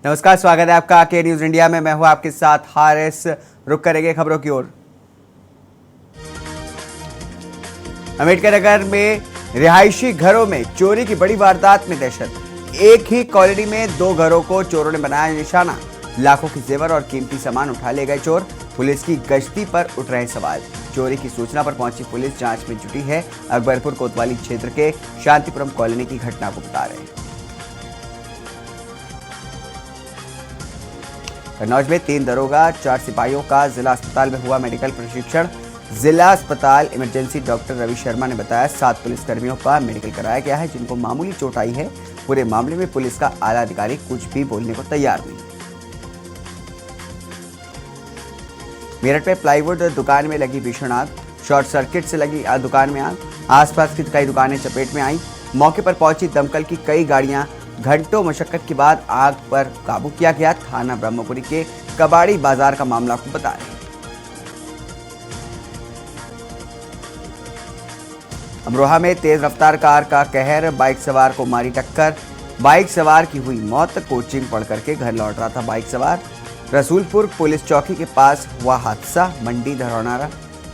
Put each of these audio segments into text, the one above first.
नमस्कार, स्वागत है आपका के न्यूज इंडिया में। मैं हूं आपके साथ हारिस। रुक करेंगे खबरों की ओर। अम्बेडकर नगर में रिहायशी घरों में चोरी की बड़ी वारदात में दहशत। एक ही कॉलोनी में 2 घरों को चोरों ने बनाया निशाना। लाखों की जेवर और कीमती सामान उठा ले गए चोर। पुलिस की गश्ती पर उठ रहे सवाल। चोरी की सूचना पर पहुंची पुलिस जांच में जुटी है। अकबरपुर कोतवाली क्षेत्र के शांतिपुरम कॉलोनी की घटना को बता रहे हैं। कन्नौज में 3 दरोगा 4 सिपाहियों का जिला अस्पताल में हुआ मेडिकल प्रशिक्षण। जिला अस्पताल इमरजेंसी डॉक्टर रवि शर्मा ने बताया 7 पुलिसकर्मियों का मेडिकल कराया गया है जिनको मामूली चोट आई है। पूरे मामले में पुलिस का आला अधिकारी कुछ भी बोलने को तैयार नहीं। मेरठ में प्लाईवुड दुकान में लगी भीषण आग। शॉर्ट सर्किट से लगी दुकान में आग। आसपास की कई दुकानें चपेट में आई। मौके पर पहुंची दमकल की कई गाड़ियां। घंटों मशक्कत के बाद आग पर काबू किया गया। थाना ब्रह्मपुरी के कबाड़ी बाजार का मामला को बता रहे। अमरोहा में तेज रफ्तार कार का कहर। बाइक सवार को मारी टक्कर। बाइक सवार की हुई मौत। कोचिंग पढ़ करके घर लौट रहा था बाइक सवार। रसूलपुर पुलिस चौकी के पास हुआ हादसा। मंडी धरौनारा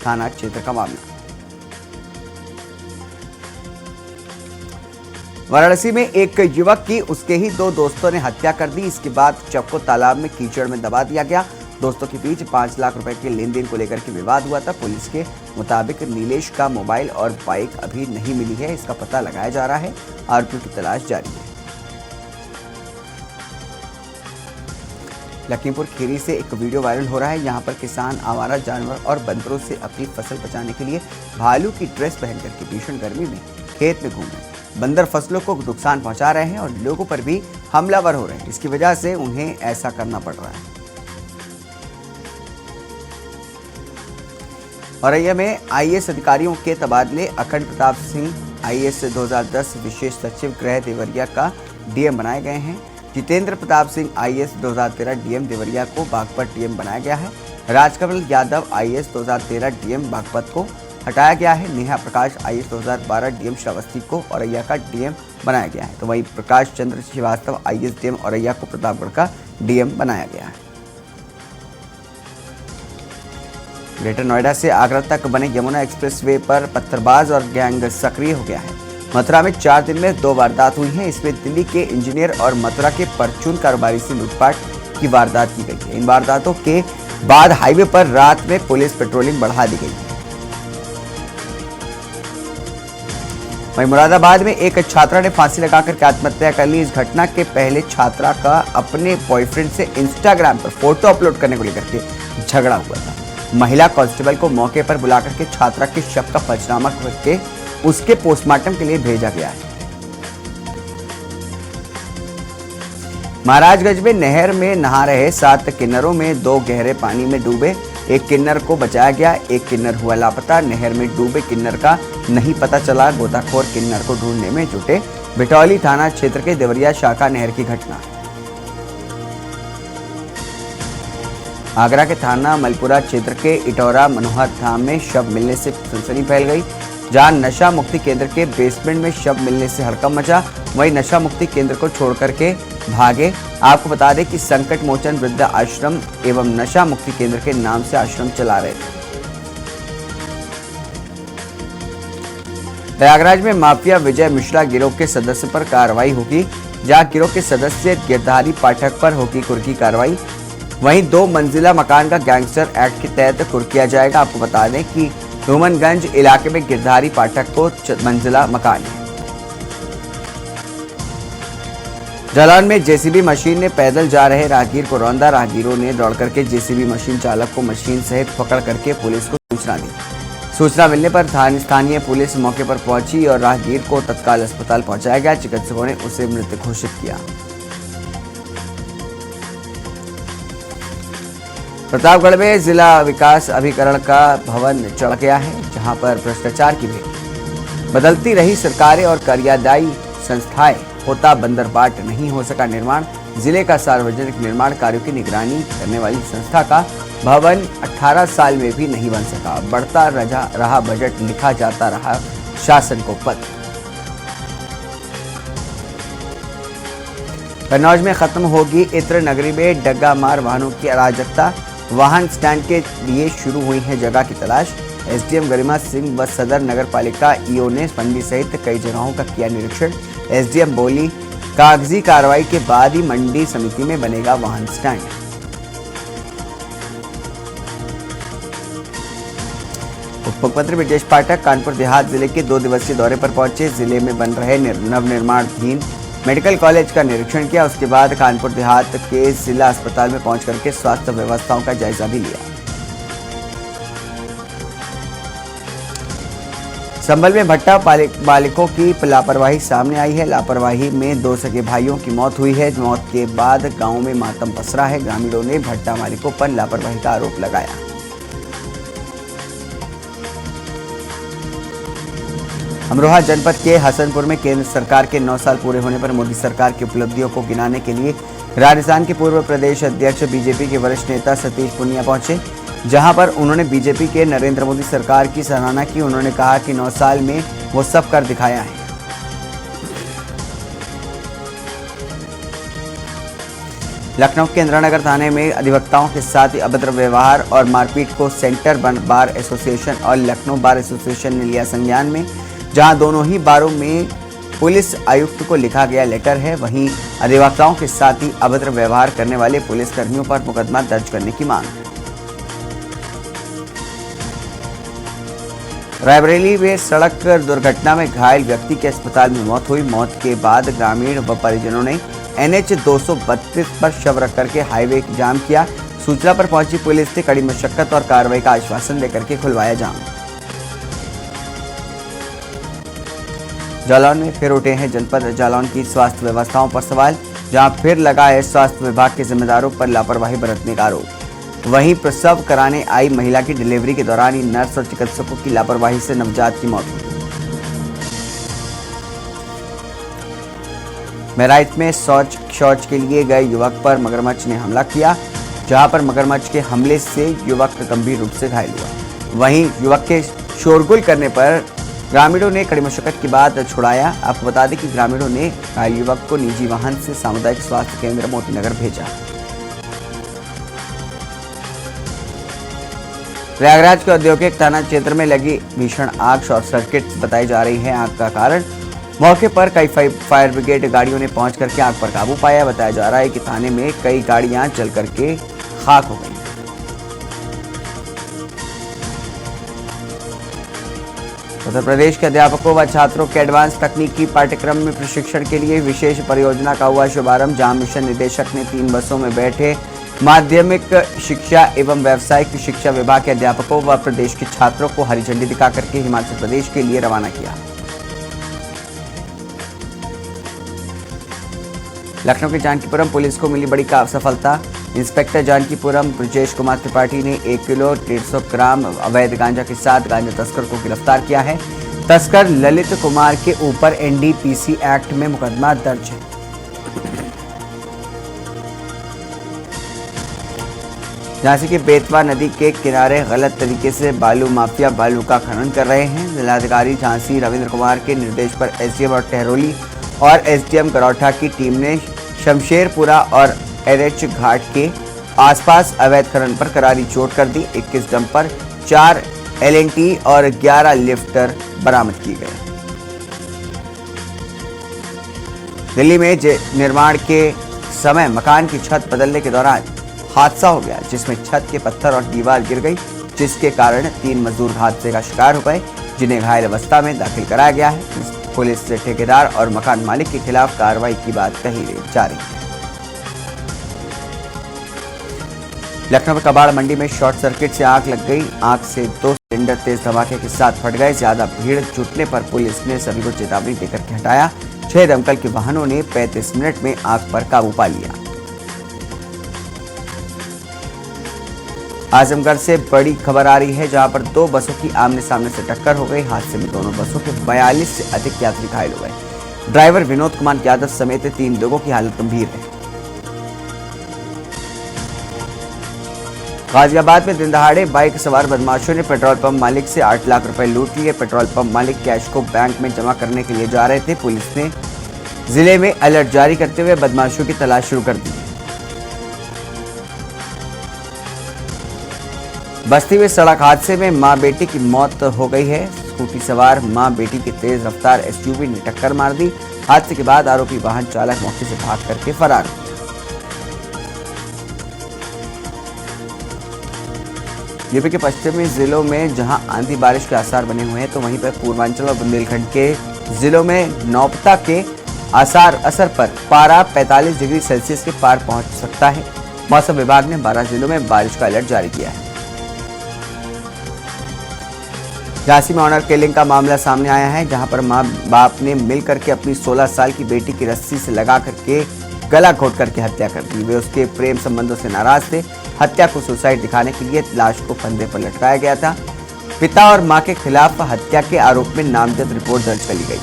थाना क्षेत्र का मामला। वाराणसी में एक युवक की उसके ही 2 दोस्तों ने हत्या कर दी। इसके बाद शव को तालाब में कीचड़ में दबा दिया गया। दोस्तों के बीच 5 लाख रुपए के लेन देन को लेकर के विवाद हुआ था। पुलिस के मुताबिक नीलेश का मोबाइल और बाइक अभी नहीं मिली है। इसका पता लगाया जा रहा है। आरोपियों की तलाश जारी है। लखीमपुर खीरी से एक वीडियो वायरल हो रहा है। यहाँ पर किसान आवारा जानवर और बंदरों से अपनी फसल बचाने के लिए भालू की ड्रेस पहनकर के भीषण गर्मी में खेत में घूम रहे हैं। बंदर फसलों को नुकसान पहुंचा रहे हैं और लोगों पर भी हमलावर हो रहे हैं। इसकी वजह से उन्हें ऐसा करना पड़ रहा है। औरैया में आईएएस अधिकारियों के तबादले। अखंड प्रताप सिंह आईएएस 2010 विशेष सचिव गृह देवरिया का डीएम बनाए गए हैं। जितेंद्र प्रताप सिंह आईएएस 2013 डीएम देवरिया को बागपत डीएम बनाया गया है। राजकमल यादव आईएएस 2013 डीएम बागपत को हटाया गया है। नेहा प्रकाश आईएएस 2012 डीएम श्रावस्ती को औरैया का डीएम बनाया गया है। तो वहीं प्रकाश चंद्र श्रीवास्तव आईएएस डीएम औरैया को प्रतापगढ़ का डीएम बनाया गया है। ग्रेटर नोएडा से आगरा तक बने यमुना एक्सप्रेसवे पर पत्थरबाज और गैंग सक्रिय हो गया है। मथुरा में 4 दिन में 2 वारदात हुई हैं। इसमें दिल्ली के इंजीनियर और मथुरा के परचून कारोबारी से लूटपाट की वारदात की गई है। इन वारदातों के बाद हाईवे पर रात में पुलिस पेट्रोलिंग बढ़ा दी गई है। वहीं मुरादाबाद में एक छात्रा ने फांसी लगाकर के आत्महत्या कर ली। इस घटना के पहले छात्रा का अपने बॉयफ्रेंड से इंस्टाग्राम पर फोटो अपलोड करने को लेकर के झगड़ा हुआ था। महिला कांस्टेबल को मौके पर बुलाकर के छात्रा के शव का पंचनामा करके उसके पोस्टमार्टम के लिए भेजा गया है। महाराजगंज में नहर में नहा रहे 7 किन्नरों में 2 गहरे पानी में डूबे। एक किन्नर को बचाया गया। एक किन्नर हुआ लापता। नहर में डूबे किन्नर का नहीं पता चला। गोताखोर किन्नर को ढूंढने में जुटे। बिटौली थाना क्षेत्र के देवरिया शाखा नहर की घटना। आगरा के थाना मलपुरा क्षेत्र के इटौरा मनोहर धाम में शव मिलने से सनसनी फैल गई। जहां नशा मुक्ति केंद्र के बेसमेंट में शव मिलने से हड़कंप मचा। वहीं नशा मुक्ति केंद्र को छोड़ करके भागे। आपको बता दें कि संकट मोचन वृद्ध आश्रम एवं नशा मुक्ति केंद्र के नाम से आश्रम चला रहे थे। प्रयागराज में माफिया विजय मिश्रा गिरोह के सदस्य पर कार्रवाई होगी। जहां गिरोह के सदस्य गिरधारी पाठक पर होगी कुर्की कार्रवाई। वहीं 2 मंजिला मकान का गैंगस्टर एक्ट के तहत कुर्किया जाएगा। आपको बता दें कि हुमनगंज इलाके में गिरधारी पाठक को मंजिला मकान है। जालौन में जेसीबी मशीन ने पैदल जा रहे राहगीर को रौंदा। राहगीरों ने दौड़ करके जेसीबी मशीन चालक को मशीन सहित पकड़ करके पुलिस को सूचना दी। सूचना मिलने पर स्थानीय पुलिस मौके पर पहुंची और राहगीर को तत्काल अस्पताल पहुंचाया गया। चिकित्सकों ने उसे मृत घोषित किया। प्रतापगढ़ में जिला विकास अभिकरण का भवन चढ़ गया है। जहां पर भ्रष्टाचार की भेंट। बदलती रही सरकारें और कार्यदायी संस्थाएं। होता बंदरबाट नहीं हो सका निर्माण। जिले का सार्वजनिक निर्माण कार्यों की निगरानी करने वाली संस्था का भवन 18 साल में भी नहीं बन सका। बढ़ता रहा बजट। लिखा जाता रहा शासन को पत्र। कन्नौज में खत्म होगी इत्र नगरी में डग्गा मार वाहनों की अराजकता। वाहन स्टैंड के लिए शुरू हुई है जगह की तलाश। एसडीएम गरिमा सिंह व सदर नगर पालिका ईओ ने मंडी सहित कई जगहों का किया निरीक्षण। एसडीएम बोली, कागजी कार्रवाई के बाद ही मंडी समिति में बनेगा वाहन स्टैंड। उप मुख्यमंत्री ब्रजेश पाठक कानपुर देहात जिले के 2 दिवसीय दौरे पर पहुंचे। जिले में बन रहे नवनिर्माणाधीन मेडिकल कॉलेज का निरीक्षण किया। उसके बाद कानपुर देहात के जिला अस्पताल में पहुंच करके स्वास्थ्य व्यवस्थाओं का जायजा भी लिया। संभल में भट्टा बालिकों की लापरवाही सामने आई है। लापरवाही में 2 सगे भाइयों की मौत हुई है। मौत के बाद गांव में मातम पसरा है। ग्रामीणों ने भट्टा मालिकों पर लापरवाही का आरोप लगाया। अमरोहा जनपद के हसनपुर में केंद्र सरकार के 9 साल पूरे होने पर मोदी सरकार की उपलब्धियों को गिनाने के लिए राजस्थान के पूर्व प्रदेश अध्यक्ष बीजेपी के वरिष्ठ नेता सतीश पूनिया पहुंचे, जहां पर उन्होंने बीजेपी के नरेंद्र मोदी सरकार की सराहना की। उन्होंने कहा कि 9 साल में वो सब कर दिखाया है। लखनऊ के इंदिरानगर थाने में अधिवक्ताओं के साथ अभद्र व्यवहार और मारपीट को सेंटर बार एसोसिएशन और लखनऊ बार एसोसिएशन ने लिया संज्ञान में, जहां दोनों ही बारों में पुलिस आयुक्त को लिखा गया लेटर है। वहीं अधिवक्ताओं के साथ ही अभद्र व्यवहार करने वाले पुलिसकर्मियों पर मुकदमा दर्ज करने की मांग। रायबरेली में सड़क दुर्घटना में घायल व्यक्ति की अस्पताल में मौत हुई। मौत के बाद ग्रामीण व परिजनों ने NH 232 पर शव रख करके हाईवे जाम किया। सूचना पर पहुंची पुलिस ने कड़ी मशक्कत और कार्रवाई का आश्वासन देकर के खुलवाया जाम। जालौन में फिर उठे हैं जनपद जालौन की स्वास्थ्य व्यवस्थाओं पर सवाल, जहां फिर लगा है स्वास्थ्य विभाग के जिम्मेदारों पर लापरवाही बरतने का आरोप। वहीं प्रसव कराने आई महिला की डिलीवरी के दौरान ही नर्स और चिकित्सकों की लापरवाही से नवजात की मौत हुई। महराइच में शौच के लिए गए युवक पर मगरमच्छ ने हमला किया, जहां पर मगरमच्छ के हमले से युवक गंभीर रूप से घायल हुआ। वहीं युवक के शोरगुल करने पर ग्रामीणों ने कड़ी मशक्कत के बाद छुड़ाया। आपको बता दें कि ग्रामीणों ने घायल युवक को निजी वाहन से सामुदायिक स्वास्थ्य केंद्र मोतीनगर भेजा। प्रयागराज के औद्योगिक थाना क्षेत्र में लगी भीषण आग शॉर्ट सर्किट बताई जा रही है। आग का कारण मौके पर कई फायर ब्रिगेड गाड़ियों ने पहुंच करके आग पर काबू पाया। बताया जा रहा है कि थाने में कई गाड़ियां जल करके खाक हो गई। उत्तर प्रदेश के अध्यापकों व छात्रों के एडवांस तकनीकी पाठ्यक्रम में प्रशिक्षण के लिए विशेष परियोजना का हुआ शुभारंभ, जहां मिशन निदेशक ने 3 बसों में बैठे माध्यमिक शिक्षा एवं व्यावसायिक शिक्षा विभाग के अध्यापकों व प्रदेश के छात्रों को हरी झंडी दिखा करके हिमाचल प्रदेश के लिए रवाना किया। लखनऊ के जानकीपुरम पुलिस को मिली बड़ी सफलता। इंस्पेक्टर जानकीपुरम ब्रजेश कुमार त्रिपाठी ने 1 किलो 150 ग्राम अवैध गांजा के साथ गांजा तस्कर को गिरफ्तार किया है। तस्कर ललित कुमार के ऊपर NDPC एक्ट में मुकदमा दर्ज है। झांसी के बेतवा नदी के किनारे गलत तरीके से बालू माफिया बालू का खनन कर रहे हैं। जिलाधिकारी झांसी रविंद्र कुमार के निर्देश पर SDM और टहरोली और SDM गरौठा की टीम ने शमशेरपुरा और NH घाट के आसपास अवैध खनन पर करारी चोट कर दी। 21 डंपर, 4 LNT और 11 लिफ्टर बरामद किए गए। दिल्ली में निर्माण के समय मकान की छत बदलने के दौरान हादसा हो गया, जिसमें छत के पत्थर और दीवार गिर गई, जिसके कारण 3 मजदूर हादसे का शिकार हो गए, जिन्हें घायल अवस्था में दाखिल कराया गया है। पुलिस से ठेकेदार और मकान मालिक के खिलाफ कार्रवाई की बात कही जा रही है। लखनऊ में कबाड़ मंडी में शॉर्ट सर्किट से आग लग गई। आग से 2 सिलेंडर तेज धमाके के साथ फट गए। ज्यादा भीड़ जुटने पर पुलिस ने सभी को चेतावनी देकर के हटाया। 6 दमकल के वाहनों ने 35 मिनट में आग पर काबू पा लिया। आजमगढ़ से बड़ी खबर आ रही है, जहां पर 2 बसों की आमने सामने से टक्कर हो गई। हादसे में दोनों बसों के 42 से अधिक यात्री घायल हो गए। ड्राइवर विनोद कुमार यादव समेत 3 लोगों की हालत गंभीर है। गाजियाबाद में दिन दहाड़े बाइक सवार बदमाशों ने पेट्रोल पंप मालिक से 8 लाख रुपए लूट लिए। पेट्रोल पंप मालिक कैश को बैंक में जमा करने के लिए जा रहे थे। पुलिस ने जिले में अलर्ट जारी करते हुए बदमाशों की तलाश शुरू कर दी है। बस्ती में सड़क हादसे में मां बेटी की मौत हो गई है। स्कूटी सवार मां बेटी की तेज रफ्तार एसयूवी ने टक्कर मार दी। हादसे के बाद आरोपी वाहन चालक मौके से भाग करके फरार हो गया। यूपी के पश्चिमी जिलों में जहां आंधी बारिश के आसार बने हुए हैं, तो वहीं पर पूर्वांचल और बुंदेलखंड के जिलों में नौपता के असर पर पारा 45 डिग्री सेल्सियस के पार पहुंच सकता है। मौसम विभाग ने 12 जिलों में बारिश का अलर्ट जारी किया है। झांसी में ऑनर किलिंग का मामला सामने आया है, जहां पर मां बाप ने मिलकर के अपनी 16 साल की बेटी की रस्सी से लगा करके गला घोट करके हत्या कर दी। वे उसके प्रेम संबंधों से नाराज थे। हत्या को सुसाइड दिखाने के लिए लाश को फंदे पर लटकाया गया था। पिता और मां के खिलाफ हत्या के आरोप में नामजद रिपोर्ट दर्ज कर ली गई।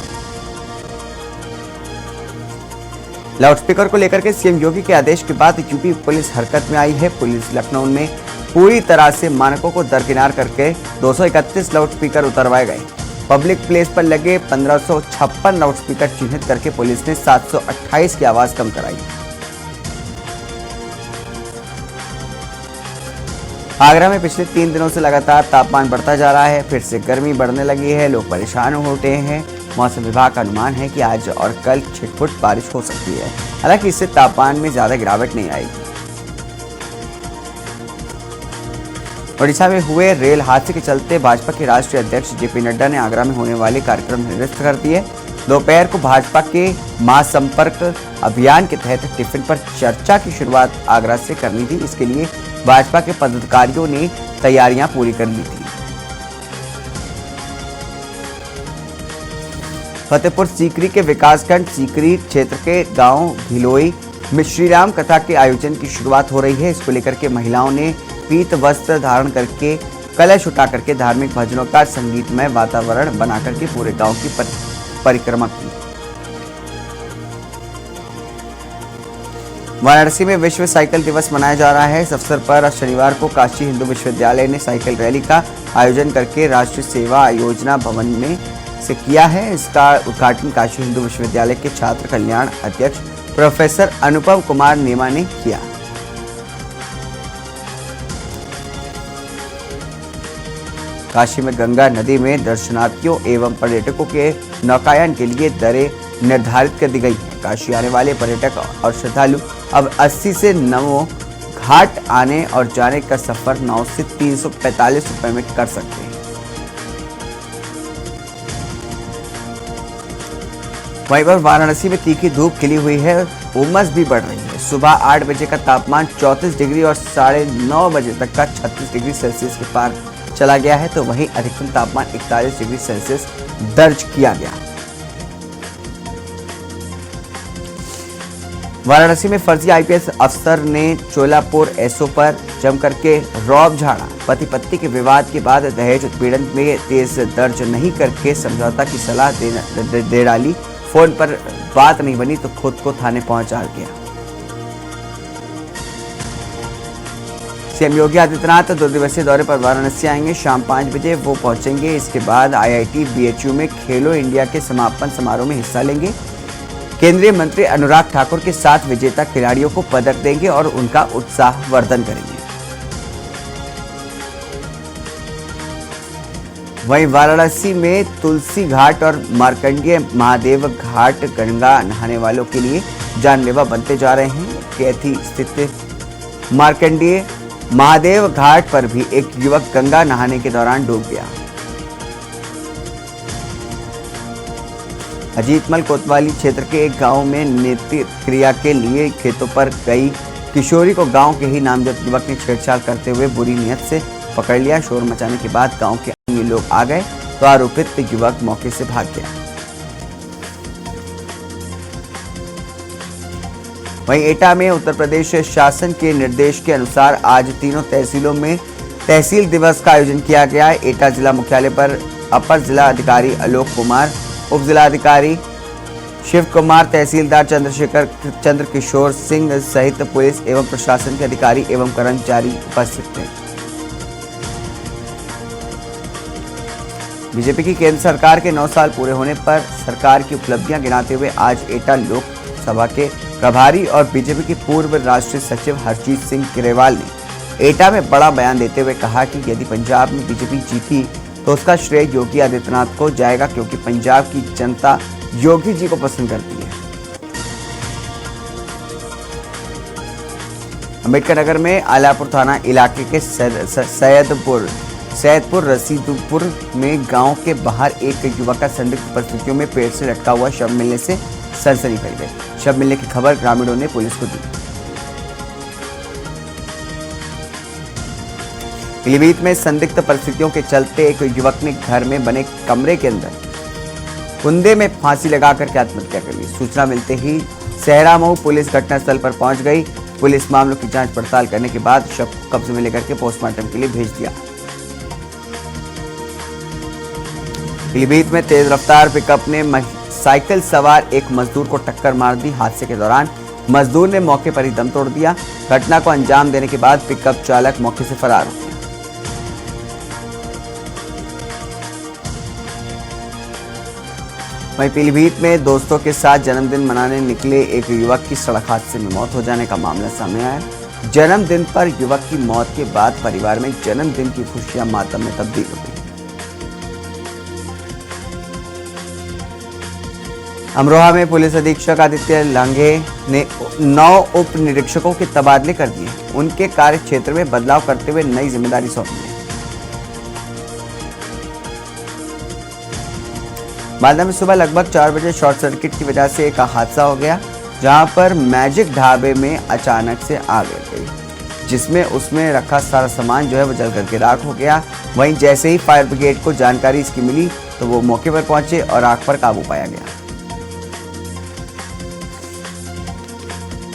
लाउडस्पीकर को लेकर के सीएम योगी के आदेश के बाद यूपी पुलिस हरकत में आई है। पुलिस लखनऊ में पूरी तरह से मानकों को दरकिनार करके 231 लाउडस्पीकर उतरवाए गए। पब्लिक प्लेस पर लगे 1556 लाउडस्पीकर चिन्हित करके पुलिस ने 728 की आवाज कम कराई। आगरा में पिछले 3 दिनों से लगातार तापमान बढ़ता जा रहा है। फिर से गर्मी बढ़ने लगी है। लोग परेशान हो उठे हैं। मौसम विभाग का अनुमान है कि आज और कल छिटपुट बारिश हो सकती है। हालांकि इससे तापमान में ज्यादा गिरावट नहीं आएगी। ओडिशा में हुए रेल हादसे के चलते भाजपा के राष्ट्रीय अध्यक्ष जेपी नड्डा ने आगरा में होने वाले कार्यक्रम निरस्त कर दिए। दोपहर को भाजपा के महासंपर्क अभियान के तहत टिफिन पर चर्चा की शुरुआत आगरा से करनी थी। इसके लिए भाजपा के पदाधिकारियों ने तैयारियां पूरी कर ली थी। फतेहपुर सीकरी के विकासखंड सीकरी क्षेत्र के गांव घिलोई में श्रीराम कथा के आयोजन की शुरुआत हो रही है। इसको लेकर के महिलाओं ने पीत वस्त्र धारण करके कलश उठा करके धार्मिक भजनों का संगीतमय वातावरण बना करके पूरे गांव की परिक्रमा की। वाराणसी में विश्व साइकिल दिवस मनाया जा रहा है। इस अवसर पर शनिवार को काशी हिंदू विश्वविद्यालय ने साइकिल रैली का आयोजन करके राष्ट्रीय सेवा योजना भवन में से किया है। इसका उद्घाटन काशी हिंदू विश्वविद्यालय के छात्र कल्याण अध्यक्ष प्रोफेसर अनुपम कुमार नेमा ने किया। काशी में गंगा नदी में दर्शनार्थियों एवं पर्यटकों के नौकायन के लिए दरें निर्धारित कर दी गई है। काशी आने वाले पर्यटक और श्रद्धालु अब 80 से 9 घाट आने और जाने का सफर नाव से 345 रुपए में कर सकते हैं। वहीं पर वाराणसी में तीखी धूप खिली हुई है। उमस भी बढ़ रही है। सुबह 8 बजे का तापमान 34 डिग्री और 9:30 बजे तक का 36 डिग्री सेल्सियस के पार चला गया है, तो वहीं अधिकतम तापमान 41 डिग्री सेल्सियस दर्ज किया गया। वाराणसी में फर्जी आईपीएस अफसर ने चोलापुर एसओ पर जम करके रौब झाड़ा। पति पत्नी के विवाद के बाद दहेज उत्पीड़न में केस दर्ज नहीं करके समझौता की सलाह दे डाली। फोन पर बात नहीं बनी तो खुद को थाने पहुंचा गया। सीएम योगी आदित्यनाथ 2 दिवसीय दौरे पर वाराणसी आएंगे। शाम 5 बजे वो पहुंचेंगे। इसके बाद आईआईटी बीएचयू में खेलो इंडिया के समापन समारोह में हिस्सा लेंगे। केंद्रीय मंत्री अनुराग ठाकुर के 7 विजेता खिलाड़ियों को पदक देंगे और उनका उत्साहवर्धन करेंगे। वहीं वाराणसी में तुलसी घाट और मार्कंडेय महादेव घाट गंगा नहाने वालों के लिए जानलेवा बनते जा रहे हैं। कैथी स्थित मार्कंडेय महादेव घाट पर भी एक युवक गंगा नहाने के दौरान डूब गया। अजीतमल कोतवाली क्षेत्र के एक गांव में नित्य क्रिया के लिए खेतों पर गई किशोरी को गांव के ही नामजद युवक ने छेड़छाड़ करते हुए बुरी नियत से पकड़ लिया। शोर मचाने के बाद गांव के अन्य लोग आ गए तो आरोपित युवक मौके से भाग गया। वहीं एटा में उत्तर प्रदेश शासन के निर्देश के अनुसार आज तीनों तहसीलों में तहसील दिवस का आयोजन किया गया। एटा जिला मुख्यालय पर अपर जिला अधिकारी आलोक कुमार, उप जिलाधिकारी शिव कुमार, तहसीलदार चंद्र किशोर सिंह सहित पुलिस एवं प्रशासन के अधिकारी एवं कर्मचारी उपस्थित थे। बीजेपी की केंद्र सरकार के 9 साल पूरे होने पर सरकार की उपलब्धियां गिनाते हुए आज एटा लोकसभा के प्रभारी और बीजेपी के पूर्व राष्ट्रीय सचिव हरजीत सिंह ग्रेवाल ने एटा में बड़ा बयान देते हुए कहा कि यदि पंजाब में बीजेपी जीती तो उसका श्रेय योगी आदित्यनाथ को जाएगा, क्योंकि पंजाब की जनता योगी जी को पसंद करती है। अम्बेडकर नगर में आलापुर थाना इलाके के सैयदपुर रसीदपुर में गांव के बाहर एक युवक का संदिग्ध परिस्थितियों में पेड़ से लटका हुआ शव मिलने से सनसनी फैल गई। शव मिलने की खबर ग्रामीणों ने पुलिस को दी। पीलीभीत में संदिग्ध परिस्थितियों के चलते एक युवक ने घर में बने कमरे के अंदर कुंदे में फांसी लगाकर के आत्महत्या कर ली। सूचना मिलते ही सहरामऊ पुलिस घटनास्थल पर पहुंच गई। पुलिस मामलों की जांच पड़ताल करने के बाद शव को कब्जे में लेकर के पोस्टमार्टम के लिए भेज दिया। पीलीभीत में तेज रफ्तार पिकअप ने साइकिल सवार एक मजदूर को टक्कर मार दी। हादसे के दौरान मजदूर ने मौके पर ही दम तोड़ दिया। घटना को अंजाम देने के बाद पिकअप चालक मौके से फरार हो गया। वहीं पीलीभीत में दोस्तों के साथ जन्मदिन मनाने निकले एक युवक की सड़क हादसे में मौत हो जाने का मामला सामने आया। जन्मदिन पर युवक की मौत के बाद परिवार में जन्मदिन की खुशियां मातम में तब्दील हो गई। अमरोहा में पुलिस अधीक्षक आदित्य लांघे ने 9 उप निरीक्षकों के तबादले कर दिए। उनके कार्य क्षेत्र में बदलाव करते हुए नई जिम्मेदारी सौंपी है। मालदा में सुबह लगभग 4 बजे शॉर्ट सर्किट की वजह से एक हादसा हो गया, जहां पर मैजिक ढाबे में अचानक से आग लग गई, जिसमें उसमें रखा सारा सामान जो है वो जल करके राख हो गया। वहीं जैसे ही फायर ब्रिगेड को जानकारी इसकी मिली तो वो मौके पर पहुंचे और आग पर काबू पाया गया।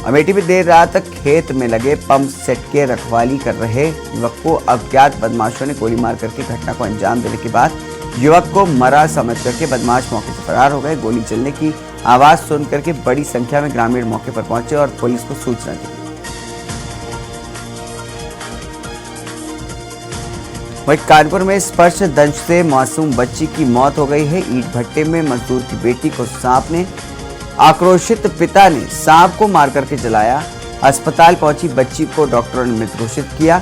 अमेठी में देर रात तक खेत में लगे पंप सेट के रखवाली कर रहे युवक को अज्ञात बदमाशों ने गोली मार करके घटना को अंजाम देने के बाद युवक को मरा समझ करके बदमाश मौके से फरार हो गए। गोली चलने की आवाज सुन करके बड़ी संख्या में ग्रामीण मौके पर पहुंचे और पुलिस को सूचना दी। वहीं कानपुर में स्पर्शदंश से मासूम बच्ची की मौत हो गई है। ईंट भट्टे में मजदूर की बेटी को सांप ने आक्रोशित पिता ने सांप को मार करके जलाया। अस्पताल पहुंची बच्ची को डॉक्टरों ने मृत घोषित किया।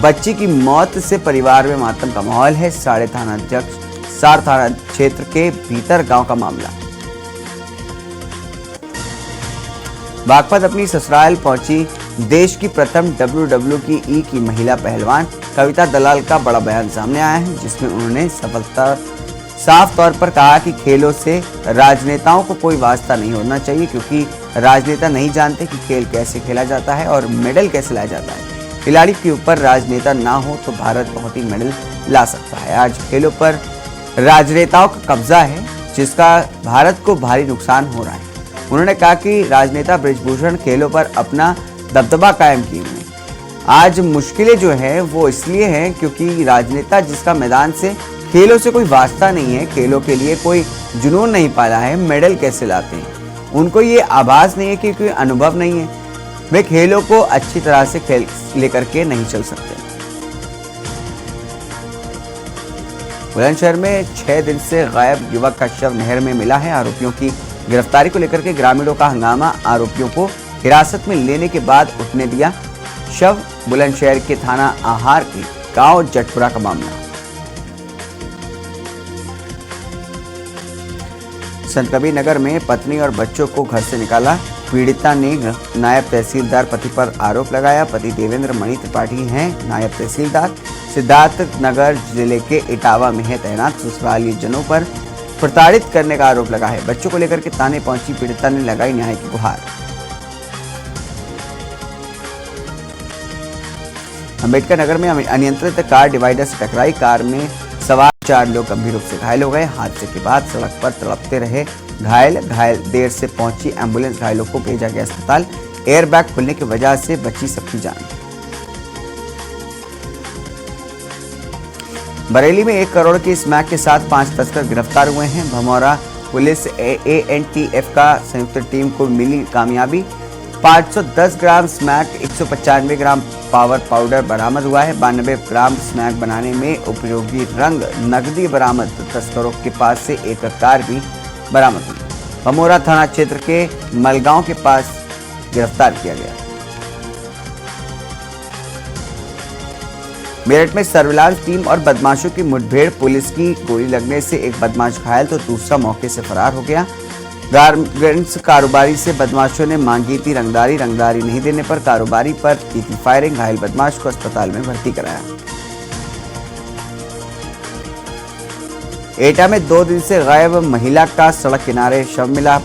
बच्ची की मौत से परिवार में मातम का माहौल है। सारे थाना क्षेत्र के भीतर गांव का मामला। बागपत अपनी ससुराल पहुंची देश की प्रथम WWE की महिला पहलवान कविता दलाल का बड़ा बयान सामने आया है, जिसमें उन्होंने साफ तौर पर कहा कि खेलों से राजनेताओं को कोई वास्ता नहीं होना चाहिए, क्योंकि राजनेता नहीं जानते कि खेल कैसे खेला जाता है और मेडल कैसे लाया जाता है। खिलाड़ी के ऊपर राजनेता ना हो तो भारत बहुत ही मेडल ला सकता है। आज खेलों पर राजनेताओं का कब्जा है, जिसका भारत को भारी नुकसान हो रहा है। उन्होंने कहा कि राजनेता बृजभूषण खेलों पर अपना दबदबा कायम किए हुए हैं। आज मुश्किलें जो है वो इसलिए हैं क्योंकि राजनेता जिसका मैदान से खेलों से कोई वास्ता नहीं है, खेलों के लिए कोई जुनून नहीं पाला है, मेडल कैसे लाते हैं। उनको ये आभास नहीं है कि कोई अनुभव नहीं है, वे खेलों को अच्छी तरह से खेल लेकर के नहीं चल सकते। बुलंदशहर में 6 दिन से गायब युवक का शव नहर में मिला है। आरोपियों की गिरफ्तारी को लेकर के ग्रामीणों का हंगामा। आरोपियों को हिरासत में लेने के बाद उठने दिया। शव बुलंदशहर के थाना आहार के गांव जटपुरा का मामला। संत कबीर नगर में पत्नी और बच्चों को घर से निकाला। पीड़िता ने नायब तहसीलदार पति पर आरोप लगाया। पति देवेंद्र मणि त्रिपाठी हैं नायब तहसीलदार। सिद्धार्थ नगर जिले के इटावा में है तैनात। ससुरालीजनों पर प्रताड़ित करने का आरोप लगा है। बच्चों को लेकर के थाने पहुंची पीड़िता ने लगाई न्याय की गुहार। अम्बेडकर नगर में अनियंत्रित कार डिवाइडर से टकराई। कार में सवार 4 लोग गंभीर रूप से घायल हो गए। हादसे के बाद सड़क पर तड़पते रहे घायल देर से पहुंची एम्बुलेंस। घायलों को भेजा गया अस्पताल। एयरबैग खुलने की वजह से बची सबकी जान। बरेली में 1 करोड़ की स्मैक के साथ 5 तस्कर गिरफ्तार हुए हैं। भमौरा पुलिस ANTF का संयुक्त टीम को मिली कामयाबी। 510 ग्राम स्मैक, 195 ग्राम पावर पाउडर बरामद हुआ है। 92 ग्राम स्मैक बनाने में उपयोगी रंग, नकदी बरामद। तस्करों के पास से एक कार भी बरामद हुई। बमोरा थाना क्षेत्र के मलगांव के पास गिरफ्तार किया गया। मेरठ में सर्विलांस टीम और बदमाशों की मुठभेड़, पुलिस की गोली लगने से एक बदमाश घायल तो दूसरा मौके से फरार हो गया। गारमेंट्स कारोबारी से बदमाशों ने मांगी थी रंगदारी नहीं देने पर कारोबारी पर की थी फायरिंग। घायल बदमाश को अस्पताल में भर्ती कराया। एटा में 2 दिन से गायब महिला का सड़क किनारे शव मिला।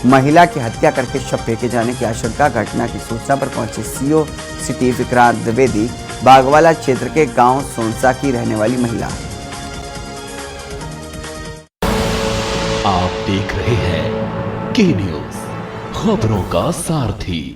महिला की हत्या करके शव फेंके जाने की आशंका। घटना की सूचना पर पहुंचे सीओ सिटी विक्रांत द्विवेदी। बागवाला क्षेत्र के गांव सोनसा की रहने वाली महिला। आप देख रहे हैं के न्यूज़, खबरों का सारथी।